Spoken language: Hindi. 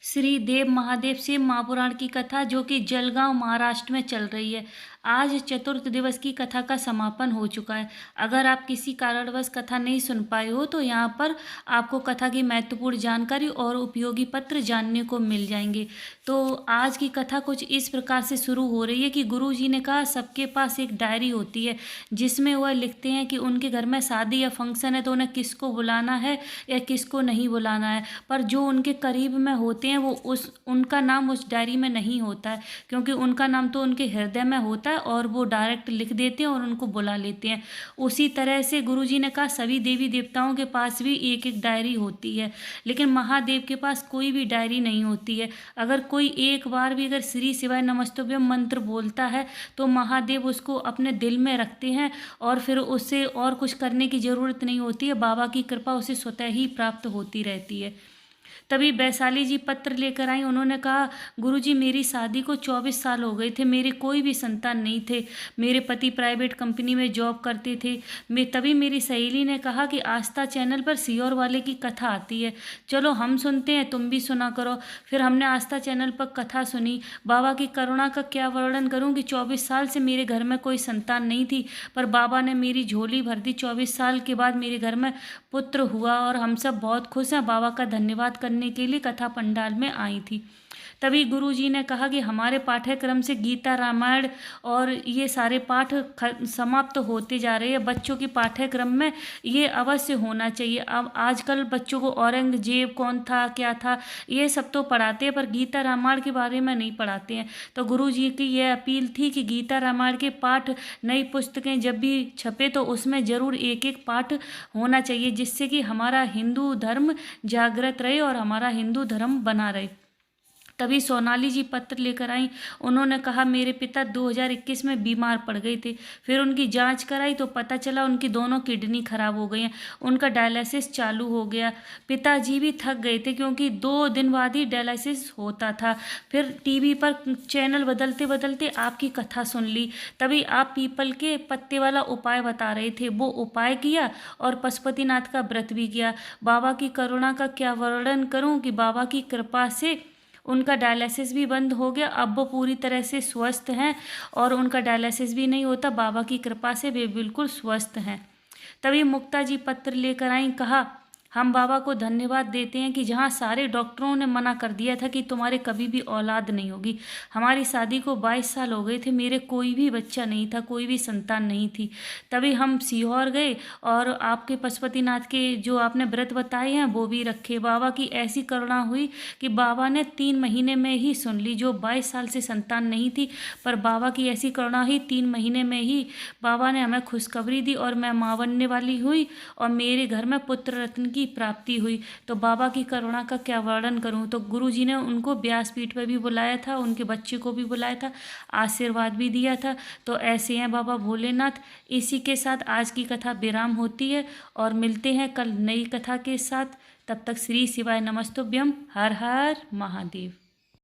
श्री देव महादेव शिव महापुराण की कथा जो कि जलगांव महाराष्ट्र में चल रही है। आज चतुर्थ दिवस की कथा का समापन हो चुका है। अगर आप किसी कारणवश कथा नहीं सुन पाए हो तो यहाँ पर आपको कथा की महत्वपूर्ण जानकारी और उपयोगी पत्र जानने को मिल जाएंगे। तो आज की कथा कुछ इस प्रकार से शुरू हो रही है कि गुरु जी ने कहा सबके पास एक डायरी होती है जिसमें वह लिखते हैं कि उनके घर में शादी या फंक्शन है तो उन्हें किसको बुलाना है या किसको नहीं बुलाना है। पर जो उनके करीब में होते हैं वो उनका नाम उस डायरी में नहीं होता है, क्योंकि उनका नाम तो उनके हृदय में होता है और वो डायरेक्ट लिख देते हैं और उनको बुला लेते हैं। उसी तरह से गुरुजी ने कहा सभी देवी देवताओं के पास भी एक एक डायरी होती है, लेकिन महादेव के पास कोई भी डायरी नहीं होती है। अगर कोई एक बार भी अगर श्री शिवाय नमस्तुभ्यम मंत्र बोलता है तो महादेव उसको अपने दिल में रखते हैं और फिर उससे और कुछ करने की ज़रूरत नहीं होती है। बाबा की कृपा उसे स्वतः ही प्राप्त होती रहती है। तभी वैशाली जी पत्र लेकर आई। उन्होंने कहा गुरुजी मेरी शादी को 24 साल हो गए थे, मेरे कोई भी संतान नहीं थे। मेरे पति प्राइवेट कंपनी में जॉब करते थे। तभी मेरी सहेली ने कहा कि आस्था चैनल पर सियोर वाले की कथा आती है, चलो हम सुनते हैं, तुम भी सुना करो। फिर हमने आस्था चैनल पर कथा सुनी। बाबा की करुणा का क्या वर्णन करूँ कि 24 साल से मेरे घर में कोई संतान नहीं थी, पर बाबा ने मेरी झोली भर दी। 24 साल के बाद मेरे घर में पुत्र हुआ और हम सब बहुत खुश हैं। बाबा का धन्यवाद करने के लिए कथा पंडाल में आई थी। तभी गुरुजी ने कहा कि हमारे पाठ्यक्रम से गीता रामायण और ये सारे पाठ समाप्त होते जा रहे हैं। बच्चों के पाठ्यक्रम में ये अवश्य होना चाहिए। अब आजकल बच्चों को औरंगजेब कौन था क्या था ये सब तो पढ़ाते हैं, पर गीता रामायण के बारे में नहीं पढ़ाते हैं। तो गुरुजी की यह अपील थी कि गीता रामायण के पाठ नई पुस्तकें जब भी छपे तो उसमें ज़रूर एक एक पाठ होना चाहिए, जिससे कि हमारा हिंदू धर्म जागृत रहे और हमारा हिंदू धर्म बना रहे। तभी सोनाली जी पत्र लेकर आई। उन्होंने कहा मेरे पिता 2021 में बीमार पड़ गए थे। फिर उनकी जांच कराई तो पता चला उनकी दोनों किडनी खराब हो गई हैं। उनका डायलिसिस चालू हो गया। पिताजी भी थक गए थे क्योंकि 2 दिन बाद ही डायलिसिस होता था। फिर टीवी पर चैनल बदलते बदलते आपकी कथा सुन ली। तभी आप पीपल के पत्ते वाला उपाय बता रहे थे, वो उपाय किया और पशुपतिनाथ का व्रत भी किया। बाबा की करुणा का क्या वर्णन करूं कि बाबा की कृपा से उनका डायलिसिस भी बंद हो गया। अब वो पूरी तरह से स्वस्थ हैं और उनका डायलिसिस भी नहीं होता। बाबा की कृपा से वे बिल्कुल स्वस्थ हैं। तभी मुक्ता जी पत्र लेकर आई। कहा हम बाबा को धन्यवाद देते हैं कि जहाँ सारे डॉक्टरों ने मना कर दिया था कि तुम्हारे कभी भी औलाद नहीं होगी। हमारी शादी को 22 साल हो गए थे, मेरे कोई भी बच्चा नहीं था, कोई भी संतान नहीं थी। तभी हम सीहोर गए और आपके पशुपतिनाथ के जो आपने व्रत बताए हैं वो भी रखे। बाबा की ऐसी करुणा हुई कि बाबा ने 3 महीने में ही सुन ली। जो 22 साल से संतान नहीं थी, पर बाबा की ऐसी करुणा ही 3 महीने में ही बाबा ने हमें खुशखबरी दी और मैं माँ बनने वाली हुई और मेरे घर में पुत्र रत्न की प्राप्ति हुई। तो बाबा की करुणा का क्या वर्णन करूं। तो गुरुजी ने उनको व्यासपीठ पर भी बुलाया था, उनके बच्चे को भी बुलाया था, आशीर्वाद भी दिया था। तो ऐसे हैं बाबा भोलेनाथ। इसी के साथ आज की कथा विराम होती है और मिलते हैं कल नई कथा के साथ। तब तक श्री शिवाय नमस्तुभ्यम। हर हर महादेव।